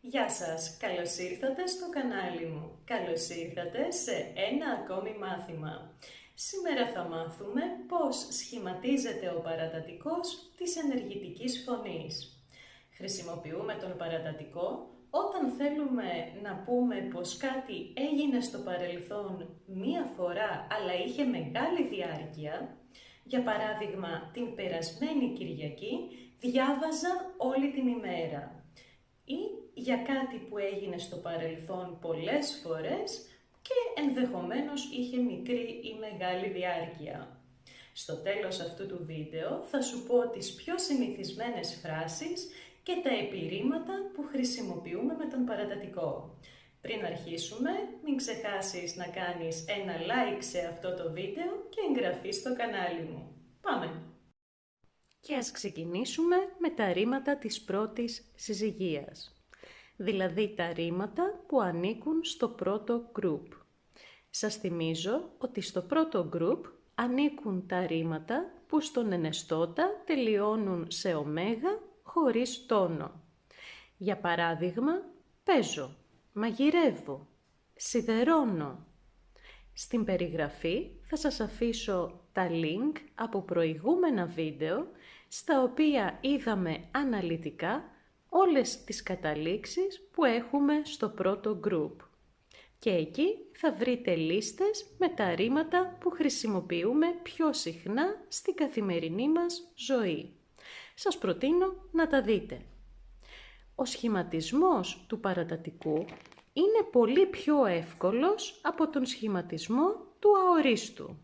Γεια σας, καλώς ήρθατε στο κανάλι μου. Καλώς ήρθατε σε ένα ακόμη μάθημα. Σήμερα θα μάθουμε πώς σχηματίζεται ο παρατατικός της ενεργητικής φωνής. Χρησιμοποιούμε τον παρατατικό όταν θέλουμε να πούμε πως κάτι έγινε στο παρελθόν μία φορά αλλά είχε μεγάλη διάρκεια. Για παράδειγμα, την περασμένη Κυριακή διάβαζα όλη την ημέρα. Ή για κάτι που έγινε στο παρελθόν πολλές φορές και ενδεχομένως είχε μικρή ή μεγάλη διάρκεια. Στο τέλος αυτού του βίντεο θα σου πω τις πιο συνηθισμένες φράσεις και τα επιρρήματα που χρησιμοποιούμε με τον παρατατικό. Πριν αρχίσουμε, μην ξεχάσεις να κάνεις ένα like σε αυτό το βίντεο και εγγραφή στο κανάλι μου. Πάμε! Και ας ξεκινήσουμε με τα ρήματα της πρώτης συζυγίας. Δηλαδή τα ρήματα που ανήκουν στο πρώτο group. Σας θυμίζω ότι στο πρώτο group ανήκουν τα ρήματα που στον ενεστώτα τελειώνουν σε ωμέγα χωρίς τόνο. Για παράδειγμα, παίζω, μαγειρεύω, σιδερώνω. Στην περιγραφή θα σας αφήσω τα link από προηγούμενα βίντεο στα οποία είδαμε αναλυτικά όλες τις καταλήξεις που έχουμε στο πρώτο group. Και εκεί θα βρείτε λίστες με τα ρήματα που χρησιμοποιούμε πιο συχνά στην καθημερινή μας ζωή. Σας προτείνω να τα δείτε. Ο σχηματισμός του παρατατικού είναι πολύ πιο εύκολος από τον σχηματισμό του αορίστου.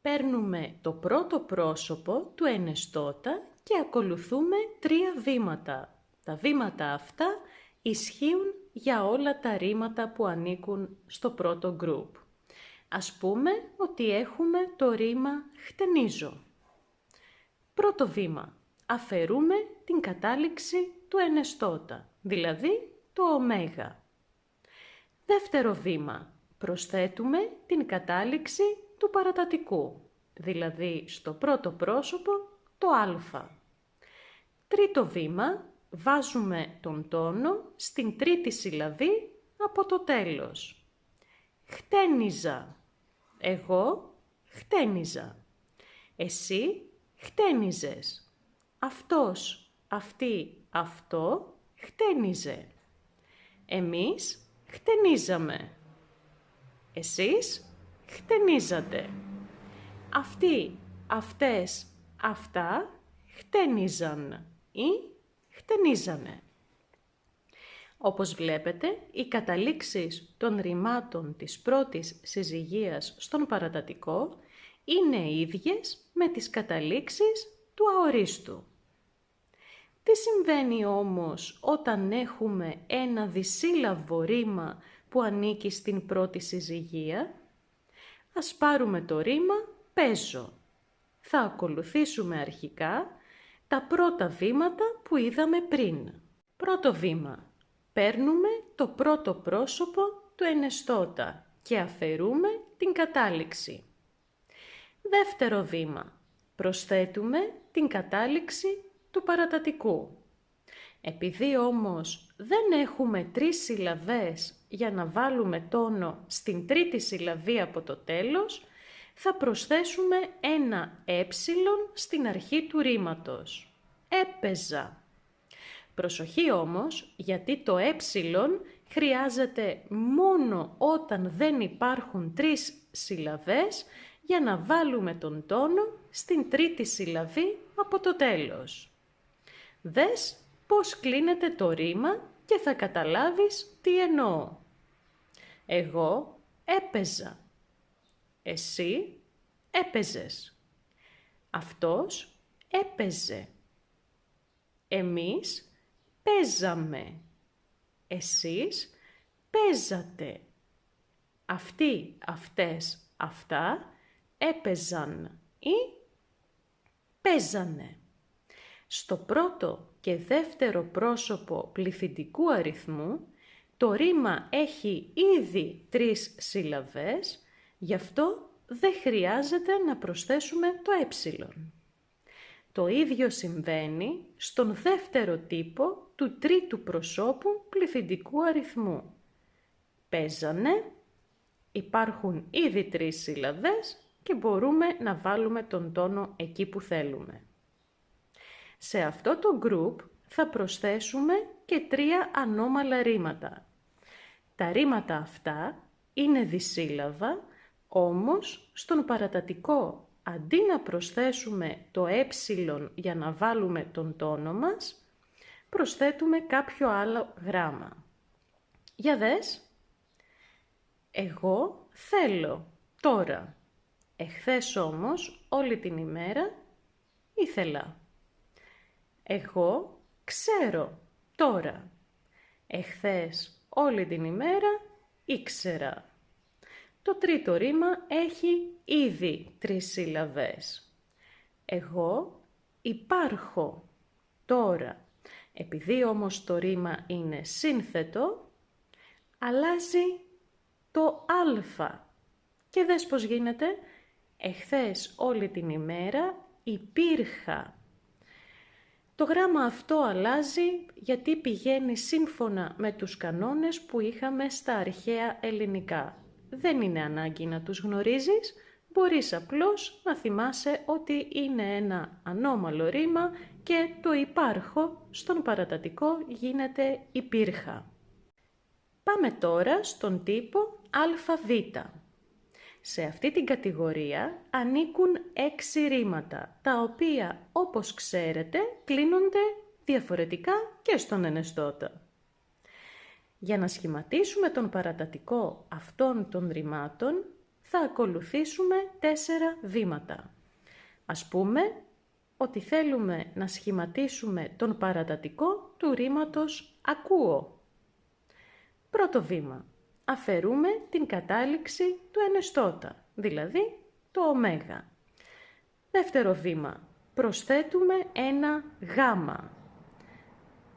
Παίρνουμε το πρώτο πρόσωπο του ενεστώτα και ακολουθούμε 3 βήματα. Τα βήματα αυτά ισχύουν για όλα τα ρήματα που ανήκουν στο πρώτο group. Ας πούμε ότι έχουμε το ρήμα χτενίζω. Πρώτο βήμα. Αφαιρούμε την κατάληξη του ενεστώτα, δηλαδή το ωμέγα. Δεύτερο βήμα. Προσθέτουμε την κατάληξη του παρατατικού, δηλαδή στο πρώτο πρόσωπο το α. Τρίτο βήμα. Βάζουμε τον τόνο στην τρίτη συλλαβή από το τέλος. Χτένιζα. Εγώ χτένιζα. Εσύ χτένιζες. Αυτός, αυτή, αυτό χτένιζε. Εμείς χτενίζαμε. Εσείς χτενίζατε. Αυτοί, αυτές, αυτά χτένιζαν ή χτενίζανε. Όπως βλέπετε, οι καταλήξεις των ρημάτων της πρώτης συζυγίας στον παρατατικό είναι ίδιες με τις καταλήξεις του αορίστου. Τι συμβαίνει όμως όταν έχουμε ένα δισύλλαβο ρήμα που ανήκει στην πρώτη συζυγία? Ας πάρουμε το ρήμα παίζω. Θα ακολουθήσουμε αρχικά τα πρώτα βήματα που είδαμε πριν. Πρώτο βήμα. Παίρνουμε το πρώτο πρόσωπο του ενεστώτα και αφαιρούμε την κατάληξη. Δεύτερο βήμα. Προσθέτουμε την κατάληξη του παρατατικού. Επειδή όμως δεν έχουμε 3 συλλαβές για να βάλουμε τόνο στην τρίτη συλλαβή από το τέλος, θα προσθέσουμε ένα στην αρχή του ρήματος. Έπαιζα. Προσοχή όμως, γιατί το χρειάζεται μόνο όταν δεν υπάρχουν 3 συλλαβές για να βάλουμε τον τόνο στην τρίτη συλλαβή από το τέλος. Δες πώς κλείνεται το ρήμα και θα καταλάβεις τι εννοώ. Εγώ έπαιζα. Εσύ έπαιζες. Αυτός έπαιζε. Εμείς παίζαμε. Εσείς παίζατε. Αυτοί, αυτές, αυτά έπαιζαν ή παίζανε. Στο πρώτο και δεύτερο πρόσωπο πληθυντικού αριθμού το ρήμα έχει ήδη 3 συλλαβές, γι' αυτό δεν χρειάζεται να προσθέσουμε το Το ίδιο συμβαίνει στον δεύτερο τύπο του τρίτου προσώπου πληθυντικού αριθμού. Παίζανε, υπάρχουν ήδη 3 σύλλαβες και μπορούμε να βάλουμε τον τόνο εκεί που θέλουμε. Σε αυτό το group θα προσθέσουμε και 3 ανώμαλα ρήματα. Τα ρήματα αυτά είναι δισύλλαβα, όμως στον παρατατικό αντί να προσθέσουμε το ε για να βάλουμε τον τόνο μας, προσθέτουμε κάποιο άλλο γράμμα. Για δες. Εγώ θέλω τώρα. Εχθές όμως όλη την ημέρα ήθελα. Εγώ ξέρω τώρα. Εχθές όλη την ημέρα ήξερα. Το τρίτο ρήμα έχει ήδη 3 σύλλαβες. Εγώ υπάρχω τώρα. Επειδή όμως το ρήμα είναι σύνθετο, αλλάζει το α. Και δες πώς γίνεται. Εχθές όλη την ημέρα υπήρχα. Το γράμμα αυτό αλλάζει γιατί πηγαίνει σύμφωνα με τους κανόνες που είχαμε στα αρχαία ελληνικά. Δεν είναι ανάγκη να τους γνωρίζεις, μπορείς απλώς να θυμάσαι ότι είναι ένα ανώμαλο ρήμα και το υπάρχω στον παρατατικό γίνεται υπήρχα. Πάμε τώρα στον τύπο ΑΒ. Σε αυτή την κατηγορία ανήκουν 6 ρήματα, τα οποία όπως ξέρετε κλείνονται διαφορετικά και στον ενεστώτα. Για να σχηματίσουμε τον παρατατικό αυτών των ρημάτων θα ακολουθήσουμε 4 βήματα. Ας πούμε ότι θέλουμε να σχηματίσουμε τον παρατατικό του ρήματος ακούω. Πρώτο βήμα. Αφαιρούμε την κατάληξη του ενεστώτα, δηλαδή το ωμέγα. Δεύτερο βήμα. Προσθέτουμε ένα γάμα.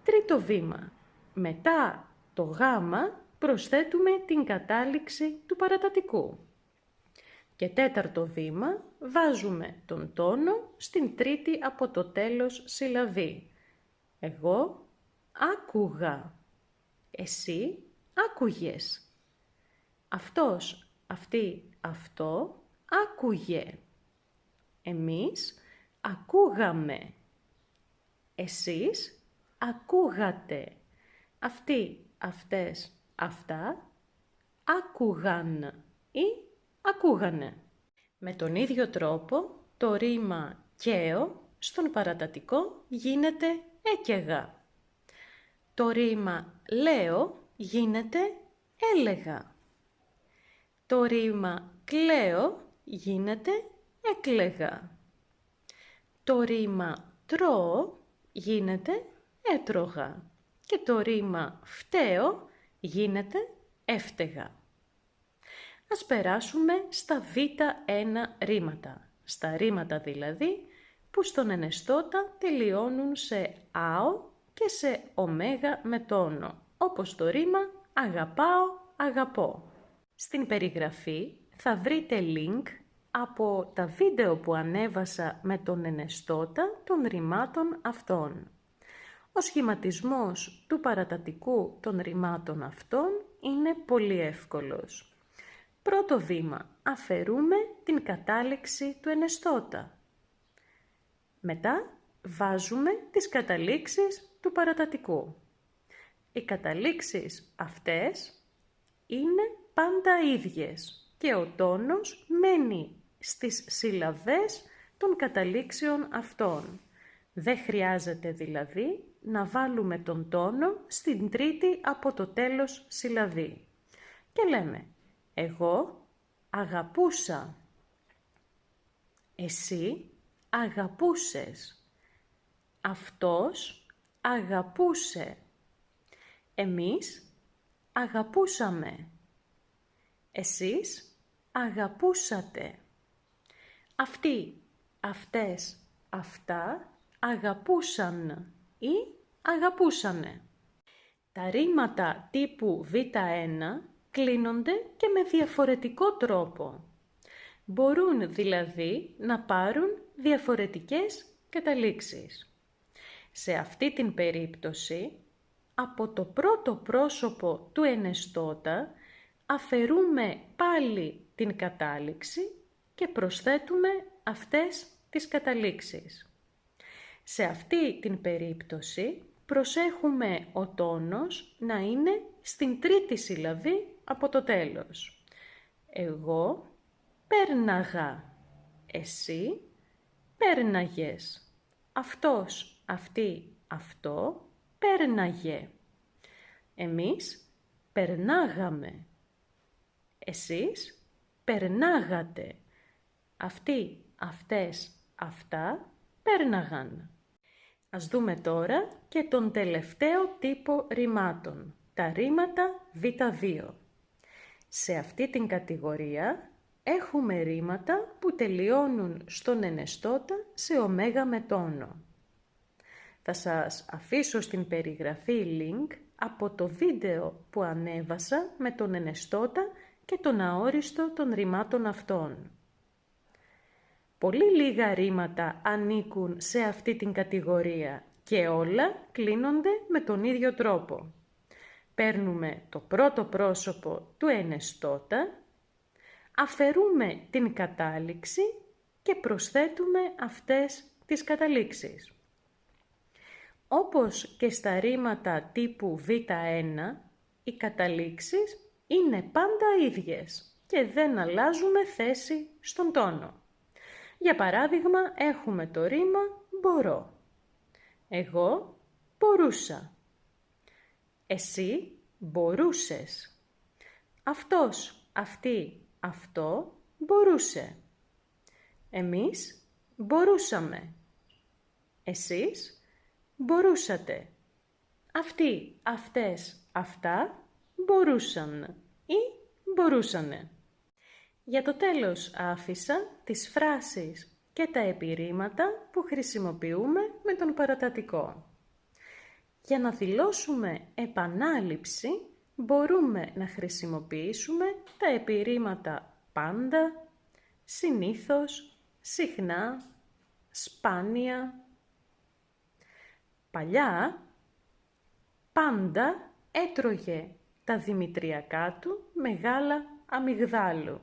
Τρίτο βήμα. Μετά το γάμα προσθέτουμε την κατάληξη του παρατατικού. Και τέταρτο βήμα, βάζουμε τον τόνο στην τρίτη από το τέλος συλλαβή. Εγώ άκουγα. Εσύ άκουγες. Αυτός, αυτή, αυτό άκουγε. Εμείς ακούγαμε. Εσείς ακούγατε. Αυτοί, αυτές, αυτά άκουγαν ή ακούγανε. Με τον ίδιο τρόπο το ρήμα καίω στον παρατατικό γίνεται έκαιγα. Το ρήμα λέω γίνεται έλεγα. Το ρήμα κλαίω γίνεται έκλαιγα. Το ρήμα τρώω γίνεται έτρωγα. Και το ρήμα φταίω γίνεται έφταιγα. Ας περάσουμε στα β1 ρήματα. Στα ρήματα δηλαδή που στον ενεστώτα τελειώνουν σε άο και σε ωμέγα με τόνο. Όπως το ρήμα αγαπάω, αγαπώ. Στην περιγραφή θα βρείτε link από τα βίντεο που ανέβασα με τον ενεστώτα των ρημάτων αυτών. Ο σχηματισμός του παρατατικού των ρημάτων αυτών είναι πολύ εύκολος. Πρώτο βήμα, αφαιρούμε την κατάληξη του ενεστώτα. Μετά βάζουμε τις καταλήξεις του παρατατικού. Οι καταλήξεις αυτές είναι πάντα ίδιες και ο τόνος μένει στις συλλαβές των καταλήξεων αυτών. Δεν χρειάζεται δηλαδή να βάλουμε τον τόνο στην τρίτη από το τέλος συλλαβή. Και λέμε, εγώ αγαπούσα. Εσύ αγαπούσες. Αυτός αγαπούσε. Εμείς αγαπούσαμε. Εσείς αγαπούσατε. Αυτοί, αυτές, αυτά αγαπούσαν ή αγαπούσανε. Τα ρήματα τύπου Β1 κλείνονται και με διαφορετικό τρόπο. Μπορούν δηλαδή να πάρουν διαφορετικές καταλήξεις. Σε αυτή την περίπτωση, από το πρώτο πρόσωπο του ενεστώτα αφαιρούμε πάλι την κατάληξη και προσθέτουμε αυτές τις καταλήξεις. Σε αυτή την περίπτωση προσέχουμε ο τόνος να είναι στην τρίτη συλλαβή από το τέλος. Εγώ πέρναγα, εσύ πέρναγες, αυτός, αυτή, αυτό πέρναγε. Εμείς περνάγαμε, εσείς περνάγατε, αυτοί, αυτές, αυτά πέρναγαν. Ας δούμε τώρα και τον τελευταίο τύπο ρημάτων, τα ρήματα Β2. Σε αυτή την κατηγορία έχουμε ρήματα που τελειώνουν στον ενεστώτα σε ωμέγα με τόνο. Θα σας αφήσω στην περιγραφή link από το βίντεο που ανέβασα με τον ενεστώτα και τον αόριστο των ρημάτων αυτών. Πολύ λίγα ρήματα ανήκουν σε αυτή την κατηγορία και όλα κλείνονται με τον ίδιο τρόπο. Παίρνουμε το πρώτο πρόσωπο του ενεστώτα, αφαιρούμε την κατάληξη και προσθέτουμε αυτές τις καταλήξεις. Όπως και στα ρήματα τύπου Β1, οι καταλήξεις είναι πάντα ίδιες και δεν αλλάζουμε θέση στον τόνο. Για παράδειγμα, έχουμε το ρήμα μπορώ. Εγώ μπορούσα. Εσύ μπορούσες. Αυτός, αυτή, αυτό μπορούσε. Εμείς μπορούσαμε. Εσείς μπορούσατε. Αυτοί, αυτές, αυτά μπορούσαν ή μπορούσανε. Για το τέλος άφησα τις φράσεις και τα επιρρήματα που χρησιμοποιούμε με τον παρατατικό. Για να δηλώσουμε επανάληψη μπορούμε να χρησιμοποιήσουμε τα επιρρήματα πάντα, συνήθως, συχνά, σπάνια. Παλιά, πάντα έτρωγε τα δημητριακά του με γάλα αμυγδάλου.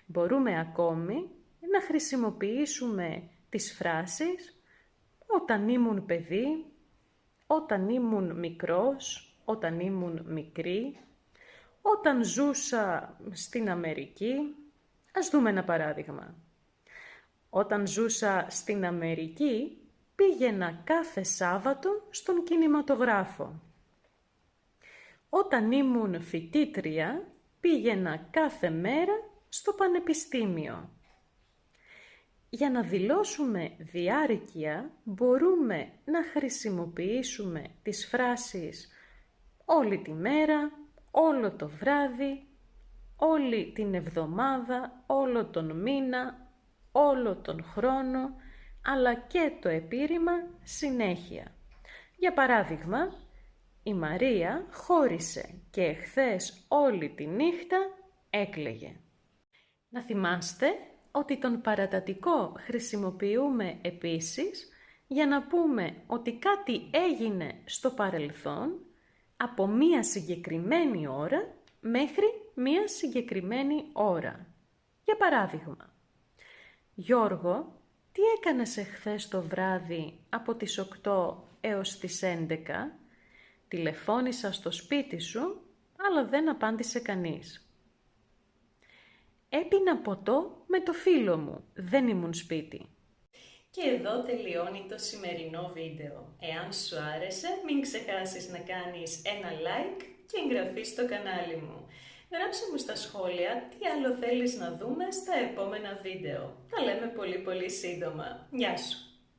Μπορούμε ακόμη να χρησιμοποιήσουμε τις φράσεις όταν ήμουν παιδί, όταν ήμουν μικρός, όταν ήμουν μικρή, όταν ζούσα στην Αμερική. Ας δούμε ένα παράδειγμα. Όταν ζούσα στην Αμερική, πήγαινα κάθε Σάββατο στον κινηματογράφο. Όταν ήμουν φοιτήτρια, πήγαινα κάθε μέρα στο πανεπιστήμιο. Για να δηλώσουμε διάρκεια, μπορούμε να χρησιμοποιήσουμε τις φράσεις όλη τη μέρα, όλο το βράδυ, όλη την εβδομάδα, όλο τον μήνα, όλο τον χρόνο, αλλά και το επίρρημα συνέχεια. Για παράδειγμα, η Μαρία χώρισε και εχθές όλη τη νύχτα έκλαιγε. Να θυμάστε ότι τον παρατατικό χρησιμοποιούμε επίσης για να πούμε ότι κάτι έγινε στο παρελθόν από μία συγκεκριμένη ώρα μέχρι μία συγκεκριμένη ώρα. Για παράδειγμα, Γιώργο, τι έκανες εχθές το βράδυ από τις 8 έως τις 11? Τηλεφώνησα στο σπίτι σου, αλλά δεν απάντησε κανείς. Έπινα ποτό με το φίλο μου, δεν ήμουν σπίτι. Και εδώ τελειώνει το σημερινό βίντεο. Εάν σου άρεσε, μην ξεχάσεις να κάνεις ένα like και εγγραφή στο κανάλι μου. Γράψε μου στα σχόλια τι άλλο θέλεις να δούμε στα επόμενα βίντεο. Τα λέμε πολύ σύντομα. Γεια σου!